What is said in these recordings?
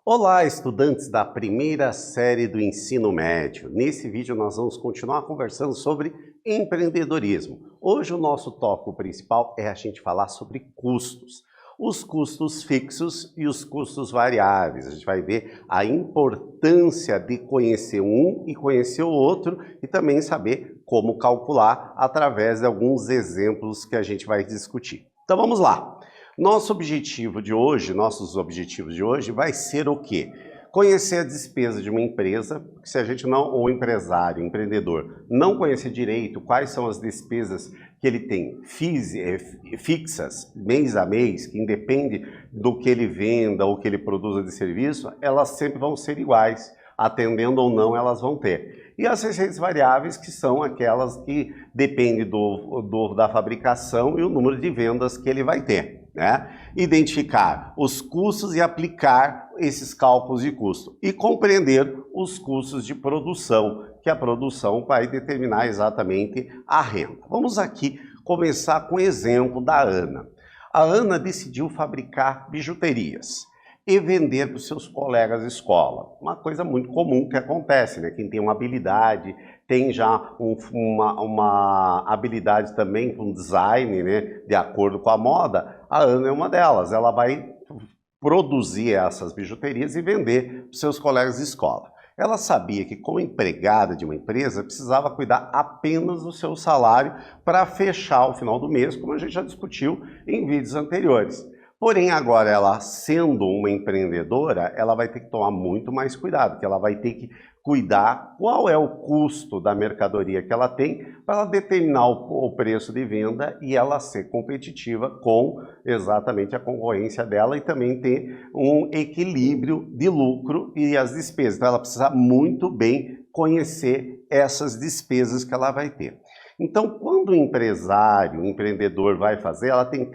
Olá, estudantes da primeira série do ensino médio. Nesse vídeo nós vamos continuar conversando sobre empreendedorismo. Hoje o nosso tópico principal é a gente falar sobre custos. Os custos fixos e os custos variáveis. A gente vai ver a importância de conhecer um e conhecer o outro e também saber como calcular através de alguns exemplos que a gente vai discutir. Então vamos lá. Nossos objetivos de hoje vai ser o quê? Conhecer a despesa de uma empresa, porque se a gente não, ou empresário, empreendedor, não conhecer direito quais são as despesas que ele tem fixas, mês a mês, que independe do que ele venda ou que ele produza de serviço, elas sempre vão ser iguais, atendendo ou não elas vão ter. E as receitas variáveis, que são aquelas que dependem da fabricação e o número de vendas que ele vai ter. Né? Identificar os custos e aplicar esses cálculos de custo e compreender os custos de produção, que a produção vai determinar exatamente a renda. Vamos aqui começar com o exemplo da Ana. A Ana decidiu fabricar bijuterias e vender para os seus colegas de escola. Uma coisa muito comum que acontece, né? Quem tem uma habilidade, tem já uma habilidade também com design, né? De acordo com a moda, a Ana é uma delas. Ela vai produzir essas bijuterias e vender para os seus colegas de escola. Ela sabia que, como empregada de uma empresa, precisava cuidar apenas do seu salário para fechar o final do mês, como a gente já discutiu em vídeos anteriores. Porém, agora ela sendo uma empreendedora, ela vai ter que tomar muito mais cuidado, porque ela vai ter que cuidar qual é o custo da mercadoria que ela tem para ela determinar o preço de venda e ela ser competitiva com exatamente a concorrência dela e também ter um equilíbrio de lucro e as despesas. Então ela precisa muito bem conhecer essas despesas que ela vai ter. Então, quando o empresário, o empreendedor vai fazer, ela tem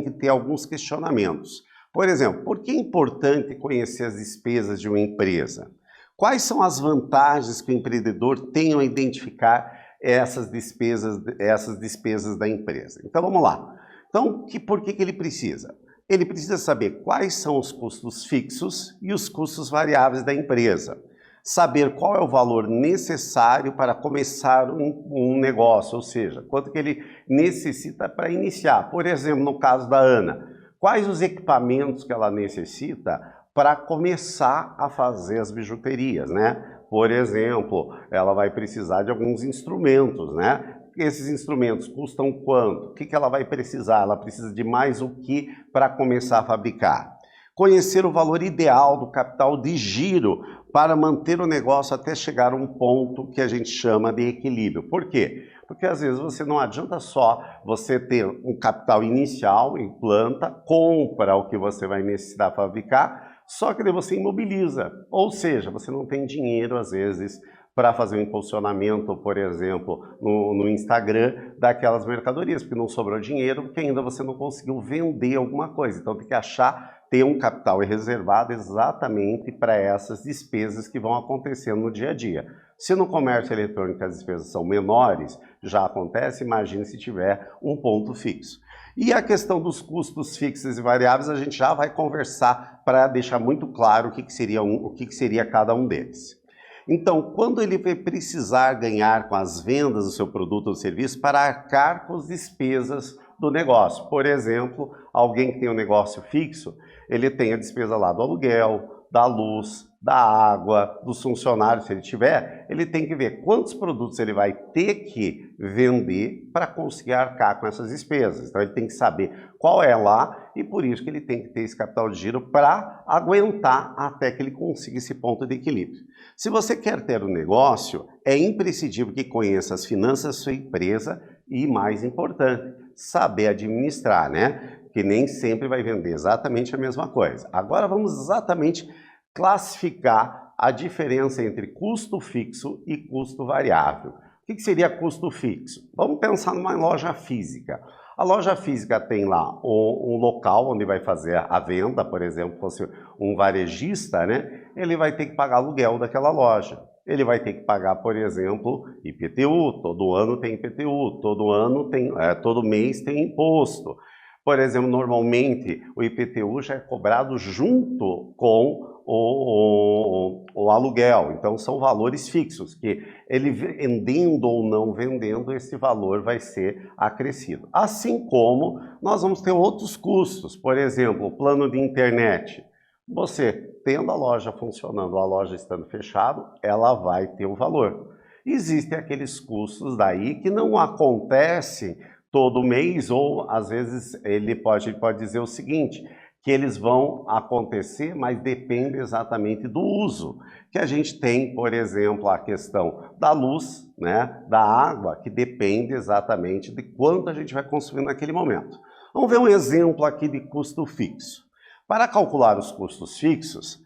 que ter alguns questionamentos. Por exemplo, por que é importante conhecer as despesas de uma empresa? Quais são as vantagens que o empreendedor tem ao identificar essas despesas da empresa? Então, vamos lá. Então, por que ele precisa? Ele precisa saber quais são os custos fixos e os custos variáveis da empresa. Saber qual é o valor necessário para começar um negócio, ou seja, quanto que ele necessita para iniciar. Por exemplo, no caso da Ana, quais os equipamentos que ela necessita para começar a fazer as bijuterias, né? Por exemplo, ela vai precisar de alguns instrumentos, né? Esses instrumentos custam quanto? O que ela vai precisar? Ela precisa de mais o que para começar a fabricar? Conhecer o valor ideal do capital de giro para manter o negócio até chegar a um ponto que a gente chama de equilíbrio. Por quê? Porque às vezes você não adianta só você ter um capital inicial em planta, compra o que você vai necessitar fabricar, só que daí você imobiliza. Ou seja, você não tem dinheiro às vezes para fazer um impulsionamento, por exemplo, no Instagram daquelas mercadorias, porque não sobrou dinheiro, porque ainda você não conseguiu vender alguma coisa. Então tem que ter um capital reservado exatamente para essas despesas que vão acontecendo no dia a dia. Se no comércio eletrônico as despesas são menores, já acontece, imagine se tiver um ponto fixo. E a questão dos custos fixos e variáveis, a gente já vai conversar para deixar muito claro o que seria cada um deles. Então, quando ele vai precisar ganhar com as vendas do seu produto ou serviço para arcar com as despesas do negócio. Por exemplo, alguém que tem um negócio fixo, ele tem a despesa lá do aluguel, da luz, da água, dos funcionários, se ele tiver, ele tem que ver quantos produtos ele vai ter que vender para conseguir arcar com essas despesas. Então ele tem que saber qual é lá e por isso que ele tem que ter esse capital de giro para aguentar até que ele consiga esse ponto de equilíbrio. Se você quer ter um negócio, é imprescindível que conheça as finanças da sua empresa e, mais importante, saber administrar, né? Que nem sempre vai vender exatamente a mesma coisa. Agora vamos exatamente classificar a diferença entre custo fixo e custo variável. O que seria custo fixo? Vamos pensar numa loja física. A loja física tem lá um local onde vai fazer a venda, por exemplo, fosse um varejista, né? Ele vai ter que pagar aluguel daquela loja. Ele vai ter que pagar, por exemplo, IPTU, todo ano tem IPTU, todo mês tem imposto. Por exemplo, normalmente o IPTU já é cobrado junto com o aluguel. Então, são valores fixos, que ele vendendo ou não vendendo, esse valor vai ser acrescido. Assim como nós vamos ter outros custos, por exemplo, o plano de internet. Você, tendo a loja funcionando, a loja estando fechada, ela vai ter um valor. Existem aqueles custos daí que não acontecem todo mês, ou às vezes ele pode dizer o seguinte, que eles vão acontecer, mas depende exatamente do uso. Que a gente tem, por exemplo, a questão da luz, né, da água, que depende exatamente de quanto a gente vai consumir naquele momento. Vamos ver um exemplo aqui de custo fixo. Para calcular os custos fixos,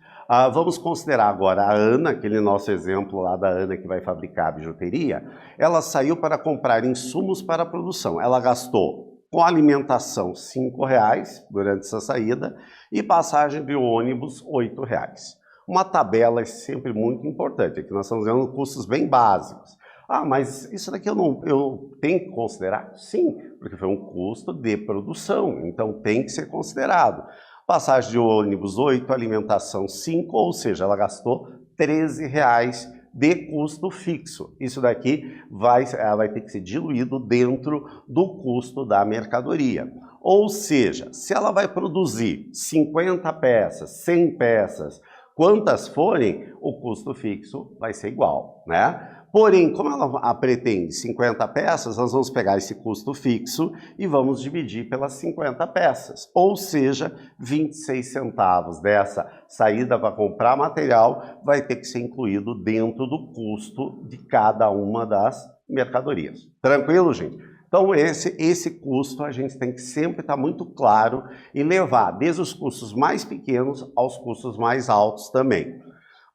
vamos considerar agora a Ana, aquele nosso exemplo lá da Ana que vai fabricar a bijuteria. Ela saiu para comprar insumos para a produção. Ela gastou com alimentação R$ 5,00 durante essa saída e passagem de ônibus R$ 8,00. Uma tabela é sempre muito importante, aqui nós estamos vendo custos bem básicos. Mas isso daqui eu tenho que considerar? Sim, porque foi um custo de produção, então tem que ser considerado. Passagem de ônibus 8, alimentação 5, ou seja, ela gastou R$ 13,00 de custo fixo. Isso daqui vai ter que ser diluído dentro do custo da mercadoria. Ou seja, se ela vai produzir 50 peças, 100 peças, quantas forem, o custo fixo vai ser igual, né? Porém, como ela pretende 50 peças, nós vamos pegar esse custo fixo e vamos dividir pelas 50 peças. Ou seja, 26 centavos dessa saída para comprar material vai ter que ser incluído dentro do custo de cada uma das mercadorias. Tranquilo, gente? Então, esse custo a gente tem que sempre estar muito claro e levar desde os custos mais pequenos aos custos mais altos também.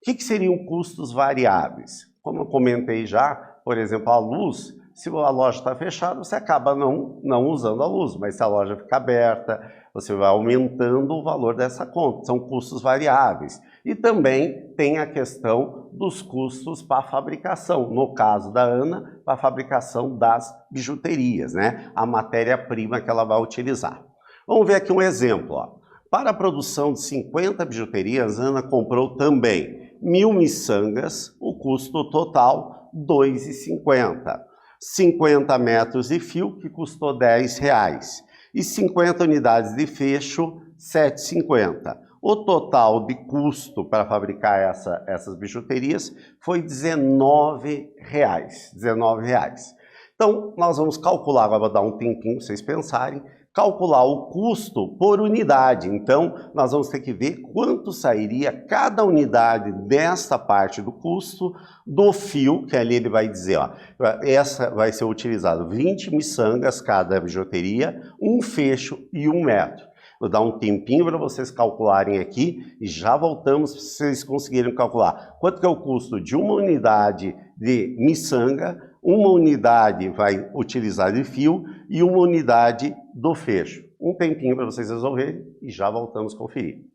O que seriam custos variáveis? Como eu comentei já, por exemplo, a luz, se a loja está fechada, você acaba não usando a luz, mas se a loja fica aberta, você vai aumentando o valor dessa conta, são custos variáveis. E também tem a questão dos custos para a fabricação, no caso da Ana, para a fabricação das bijuterias, né? A matéria-prima que ela vai utilizar. Vamos ver aqui um exemplo, ó. Para a produção de 50 bijuterias, a Ana comprou também 1.000 miçangas, o custo total R$ 2,50. 50 metros de fio, que custou R$ 10,00. E 50 unidades de fecho, R$ 7,50. O total de custo para fabricar essas bijuterias foi R$ 19,00. Então, nós vamos calcular, agora vou dar um tempinho para vocês pensarem, calcular o custo por unidade. Então, nós vamos ter que ver quanto sairia cada unidade desta parte do custo do fio, que ali ele vai dizer, ó, essa vai ser utilizado 20 miçangas cada bijuteria, um fecho e 1 metro. Vou dar um tempinho para vocês calcularem aqui e já voltamos para vocês conseguirem calcular quanto que é o custo de uma unidade de miçanga, uma unidade vai utilizar de fio e uma unidade do fecho. Um tempinho para vocês resolverem e já voltamos a conferir.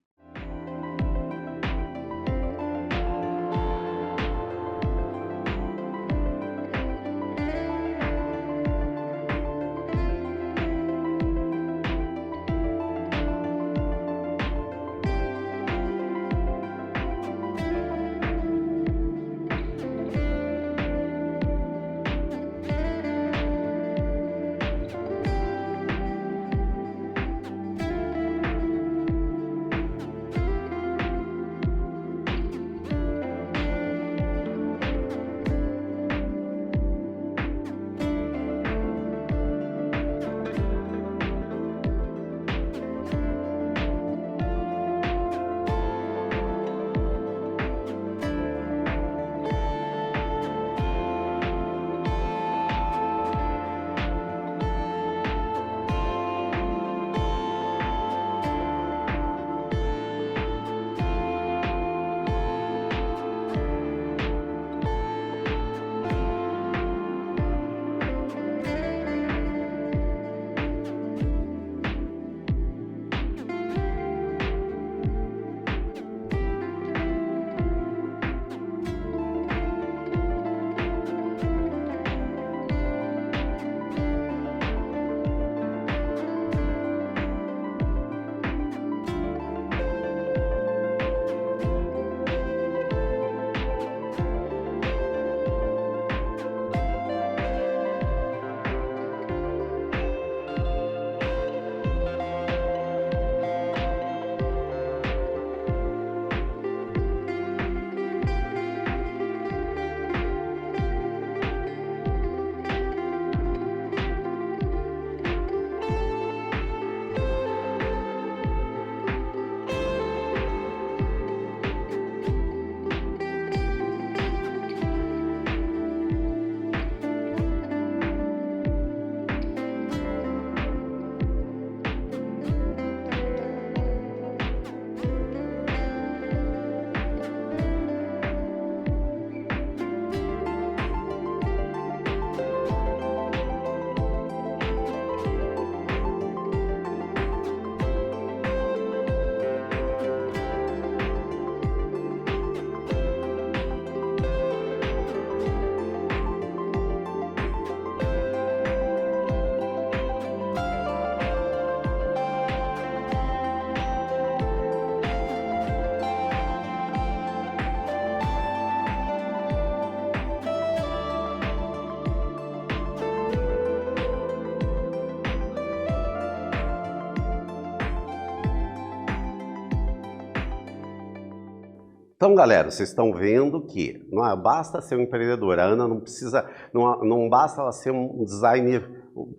Então, galera, vocês estão vendo que não basta ser um empreendedor, a Ana não basta ela ser um designer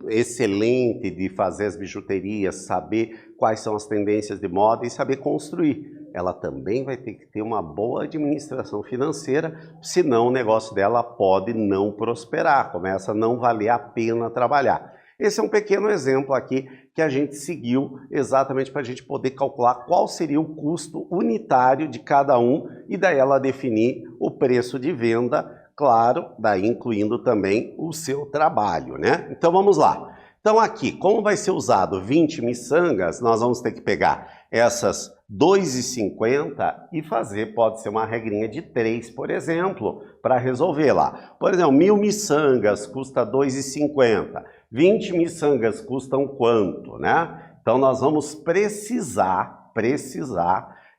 excelente de fazer as bijuterias, saber quais são as tendências de moda e saber construir. Ela também vai ter que ter uma boa administração financeira, senão o negócio dela pode não prosperar, começa a não valer a pena trabalhar. Esse é um pequeno exemplo aqui que a gente seguiu exatamente para a gente poder calcular qual seria o custo unitário de cada um e daí ela definir o preço de venda, claro, daí incluindo também o seu trabalho, né? Então vamos lá. Então aqui, como vai ser usado 20 miçangas, nós vamos ter que pegar essas 2,50 e fazer, pode ser uma regrinha de 3, por exemplo, para resolver lá. Por exemplo, 1.000 miçangas custa 2,50. 20 miçangas custam quanto, né? Então nós vamos precisar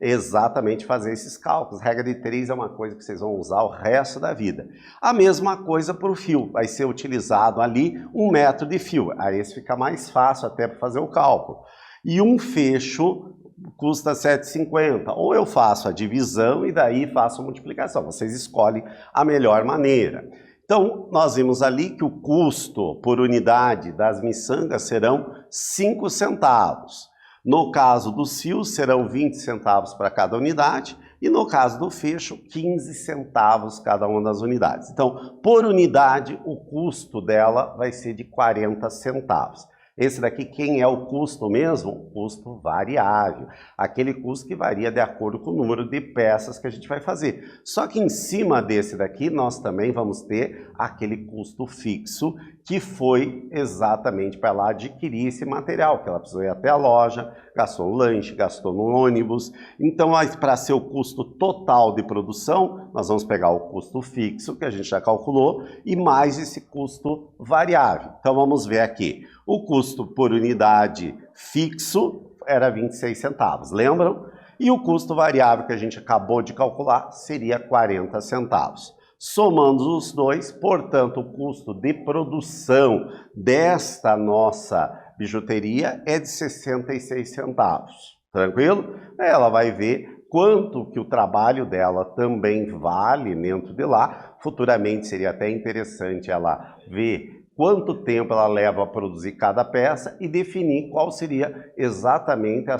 exatamente fazer esses cálculos. Regra de 3 é uma coisa que vocês vão usar o resto da vida. A mesma coisa para o fio. Vai ser utilizado ali 1 metro de fio. Aí esse fica mais fácil até para fazer o cálculo. E um fecho custa 7,50. Ou eu faço a divisão e daí faço a multiplicação. Vocês escolhem a melhor maneira. Então, nós vimos ali que o custo por unidade das miçangas serão 5 centavos. No caso dos fios, serão 20 centavos para cada unidade. E no caso do fecho, 15 centavos cada uma das unidades. Então, por unidade, o custo dela vai ser de 40 centavos. Esse daqui, quem é o custo mesmo? Custo variável. Aquele custo que varia de acordo com o número de peças que a gente vai fazer. Só que em cima desse daqui, nós também vamos ter aquele custo fixo, que foi exatamente para ela adquirir esse material, que ela precisou ir até a loja, gastou no lanche, gastou no ônibus. Então, para ser o custo total de produção, nós vamos pegar o custo fixo, que a gente já calculou, e mais esse custo variável. Então, vamos ver aqui. O custo por unidade fixo era 26 centavos, lembram? E o custo variável que a gente acabou de calcular seria 40 centavos. Somando os dois, portanto, o custo de produção desta nossa bijuteria é de 66 centavos. Tranquilo? Ela vai ver quanto que o trabalho dela também vale dentro de lá. Futuramente seria até interessante ela ver quanto tempo ela leva a produzir cada peça e definir qual seria exatamente a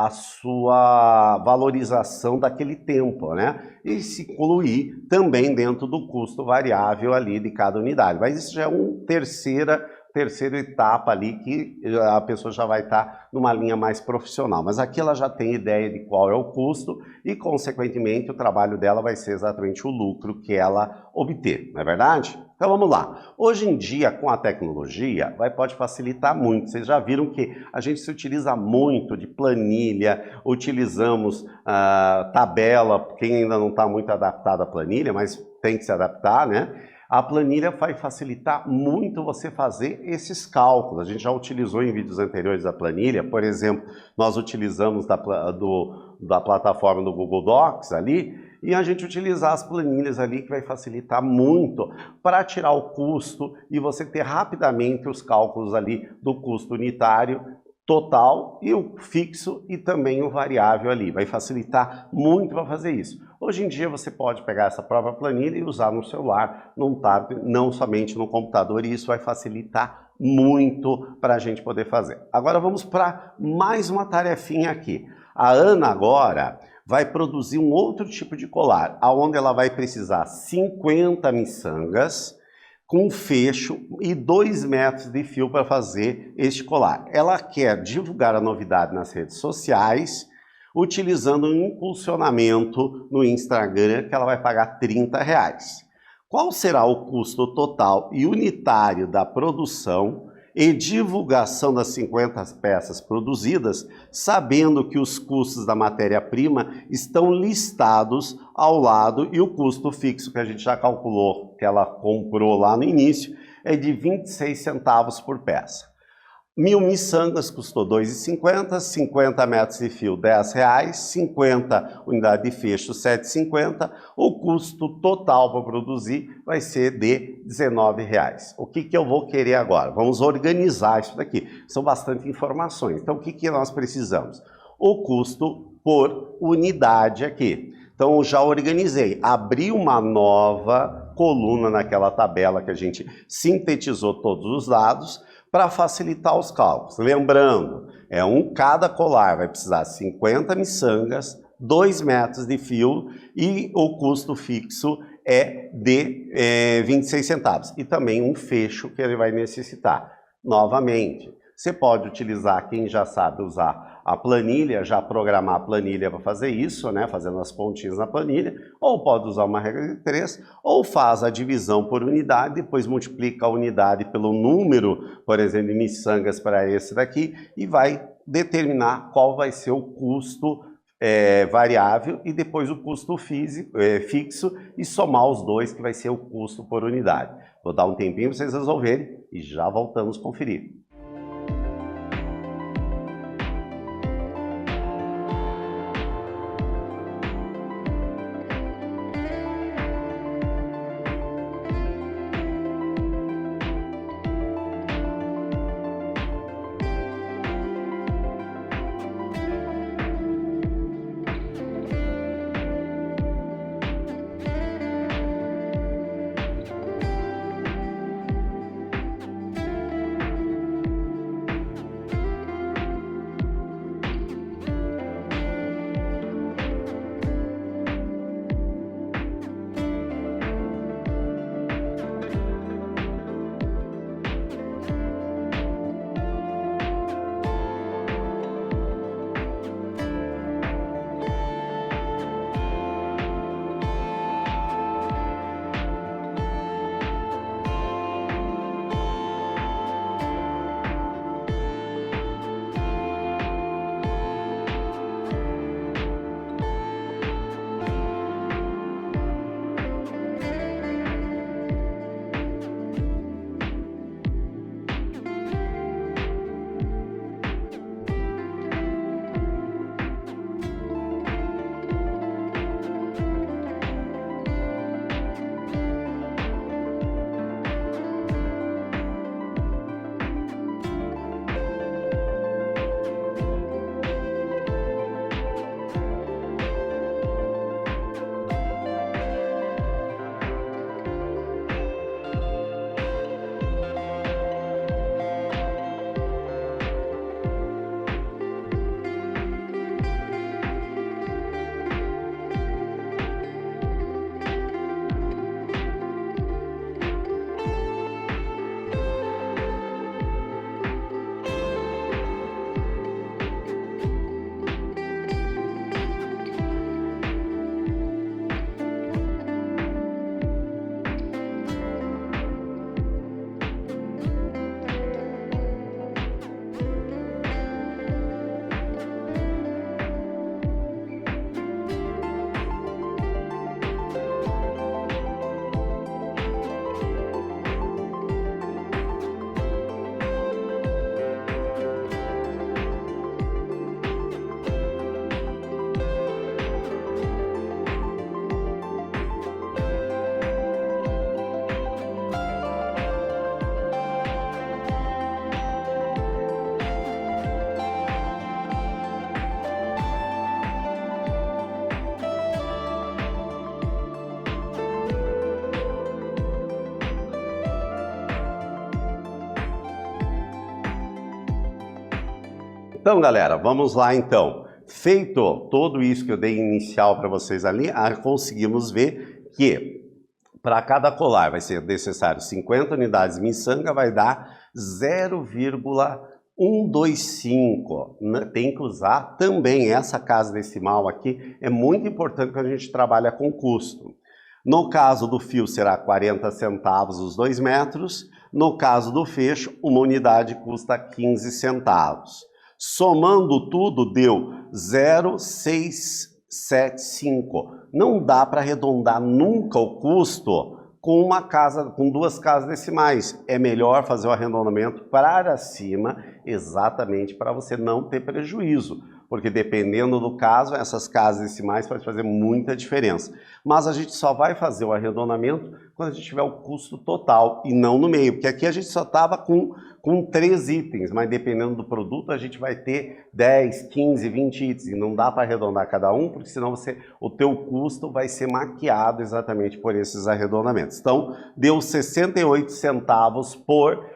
sua valorização daquele tempo, né? E se incluir também dentro do custo variável ali de cada unidade. Mas isso já é uma terceira etapa ali que a pessoa já vai estar numa linha mais profissional. Mas aqui ela já tem ideia de qual é o custo e, consequentemente, o trabalho dela vai ser exatamente o lucro que ela obter, não é verdade? Então vamos lá. Hoje em dia, com a tecnologia, pode facilitar muito. Vocês já viram que a gente se utiliza muito de planilha, utilizamos tabela, quem ainda não está muito adaptado à planilha, mas tem que se adaptar, né? A planilha vai facilitar muito você fazer esses cálculos. A gente já utilizou em vídeos anteriores a planilha, por exemplo, nós utilizamos da plataforma do Google Docs ali, e a gente utilizar as planilhas ali que vai facilitar muito para tirar o custo e você ter rapidamente os cálculos ali do custo unitário total e o fixo e também o variável ali. Vai facilitar muito para fazer isso. Hoje em dia você pode pegar essa própria planilha e usar no celular, num tablet, não somente no computador, e isso vai facilitar muito para a gente poder fazer. Agora vamos para mais uma tarefinha aqui. A Ana agora vai produzir um outro tipo de colar, onde ela vai precisar 50 miçangas, com fecho e 2 metros de fio para fazer este colar. Ela quer divulgar a novidade nas redes sociais, utilizando um impulsionamento no Instagram, que ela vai pagar R$30. Qual será o custo total e unitário da produção e divulgação das 50 peças produzidas, sabendo que os custos da matéria-prima estão listados ao lado e o custo fixo que a gente já calculou, que ela comprou lá no início, é de 26 centavos por peça. 1.000 miçangas custou R$2,50, 50 metros de fio R$10, 50 unidades de fecho R$7,50, o custo total para produzir vai ser de R$19. O que eu vou querer agora? Vamos organizar isso daqui, são bastante informações. Então o que nós precisamos? O custo por unidade aqui. Então, eu já organizei, abri uma nova coluna naquela tabela que a gente sintetizou todos os dados para facilitar os cálculos. Lembrando, cada colar vai precisar 50 miçangas, 2 metros de fio e o custo fixo é de 26 centavos. E também um fecho que ele vai necessitar. Novamente, você pode utilizar, quem já sabe usar a planilha, já programar a planilha para fazer isso, né, fazendo as pontinhas na planilha, ou pode usar uma regra de 3, ou faz a divisão por unidade, depois multiplica a unidade pelo número, por exemplo, de miçangas para esse daqui, e vai determinar qual vai ser o custo variável e depois o custo fixo e somar os dois, que vai ser o custo por unidade. Vou dar um tempinho para vocês resolverem e já voltamos a conferir. Então, galera, vamos lá então. Feito todo isso que eu dei inicial para vocês ali, conseguimos ver que para cada colar vai ser necessário 50 unidades de miçanga, vai dar 0,125. Tem que usar também essa casa decimal aqui, é muito importante que a gente trabalha com custo. No caso do fio será 40 centavos os 2 metros, no caso do fecho, uma unidade custa 15 centavos. Somando tudo deu 0,675. Não dá para arredondar nunca o custo com duas casas decimais. É melhor fazer o arredondamento para cima, exatamente para você não ter prejuízo. Porque dependendo do caso, essas casas decimais podem fazer muita diferença. Mas a gente só vai fazer o arredondamento quando a gente tiver o custo total e não no meio, porque aqui a gente só estava com 3 itens, mas dependendo do produto a gente vai ter 10, 15, 20 itens e não dá para arredondar cada um, porque senão o teu custo vai ser maquiado exatamente por esses arredondamentos. Então, deu 68 centavos por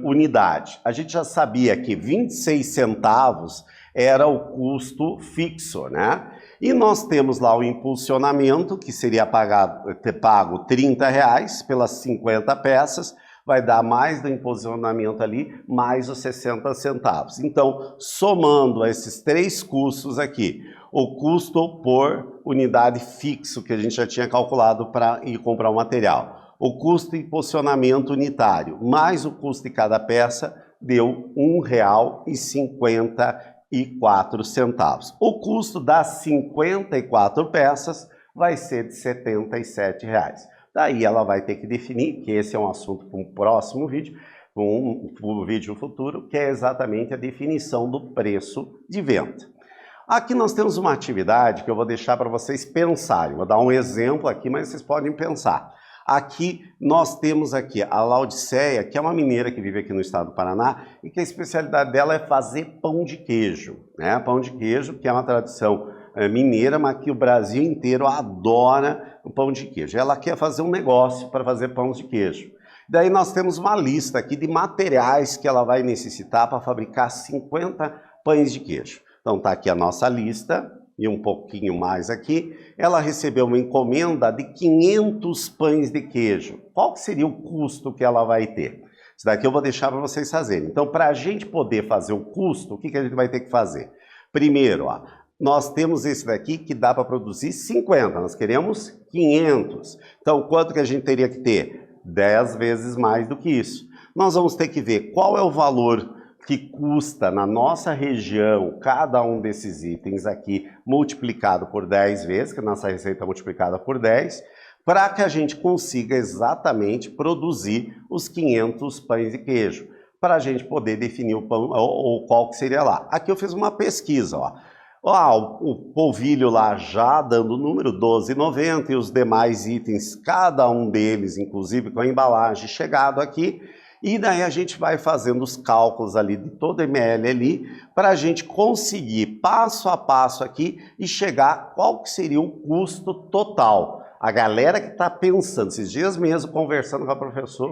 unidade. A gente já sabia que 26 centavos era o custo fixo, né? E nós temos lá o impulsionamento, que seria pago R$30 pelas 50 peças, vai dar mais do impulsionamento ali, mais os 60 centavos. Então, somando esses 3 custos aqui, o custo por unidade fixo, que a gente já tinha calculado para ir comprar o material, o custo de impulsionamento unitário, mais o custo de cada peça, deu R$1,54. O custo das 54 peças vai ser de R$77. Daí ela vai ter que definir, que esse é um assunto para um próximo vídeo, um vídeo futuro, que é exatamente a definição do preço de venda. Aqui nós temos uma atividade que eu vou deixar para vocês pensarem. Vou dar um exemplo aqui, mas vocês podem pensar. Aqui nós temos aqui a Laodiceia, que é uma mineira que vive aqui no estado do Paraná e que a especialidade dela é fazer pão de queijo, né? Pão de queijo, que é uma tradição mineira, mas que o Brasil inteiro adora o pão de queijo. Ela quer fazer um negócio para fazer pão de queijo. Daí nós temos uma lista aqui de materiais que ela vai necessitar para fabricar 50 pães de queijo. Então tá aqui a nossa lista. E um pouquinho mais aqui, ela recebeu uma encomenda de 500 pães de queijo. Qual que seria o custo que ela vai ter? Isso daqui eu vou deixar para vocês fazerem. Então, para a gente poder fazer o custo, o que a gente vai ter que fazer? Primeiro, ó, nós temos esse daqui que dá para produzir 50, nós queremos 500. Então, quanto que a gente teria que ter? 10 vezes mais do que isso. Nós vamos ter que ver qual é o valor que custa na nossa região cada um desses itens aqui multiplicado por 10 vezes, que a nossa receita é multiplicada por 10, para que a gente consiga exatamente produzir os 500 pães de queijo, para a gente poder definir o pão ou qual que seria lá. Aqui eu fiz uma pesquisa, ó. O polvilho lá já dando o número 12,90 e os demais itens, cada um deles, inclusive com a embalagem chegado aqui. E daí a gente vai fazendo os cálculos ali de todo ml ali para a gente conseguir passo a passo aqui e chegar qual que seria o custo total. A galera que está pensando, esses dias mesmo conversando com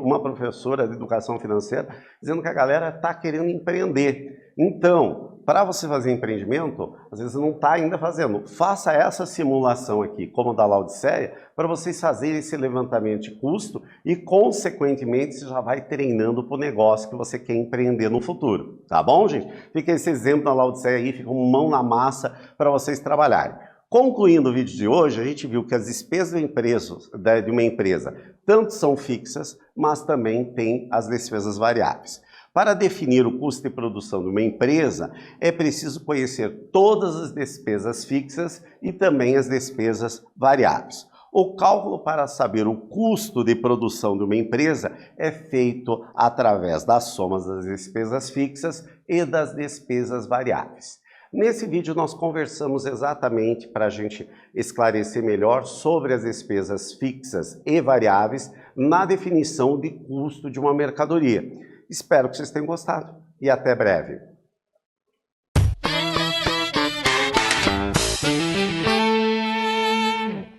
uma professora de educação financeira, dizendo que a galera está querendo empreender. Então, para você fazer empreendimento, às vezes não está ainda fazendo. Faça essa simulação aqui, como da Laodiceia, para vocês fazerem esse levantamento de custo e, consequentemente, você já vai treinando para o negócio que você quer empreender no futuro. Tá bom, gente? Fica esse exemplo da Laodiceia aí, fica uma mão na massa para vocês trabalharem. Concluindo o vídeo de hoje, a gente viu que as despesas de uma empresa tanto são fixas, mas também tem as despesas variáveis. Para definir o custo de produção de uma empresa, é preciso conhecer todas as despesas fixas e também as despesas variáveis. O cálculo para saber o custo de produção de uma empresa é feito através das somas das despesas fixas e das despesas variáveis. Nesse vídeo nós conversamos exatamente para a gente esclarecer melhor sobre as despesas fixas e variáveis na definição de custo de uma mercadoria. Espero que vocês tenham gostado e até breve.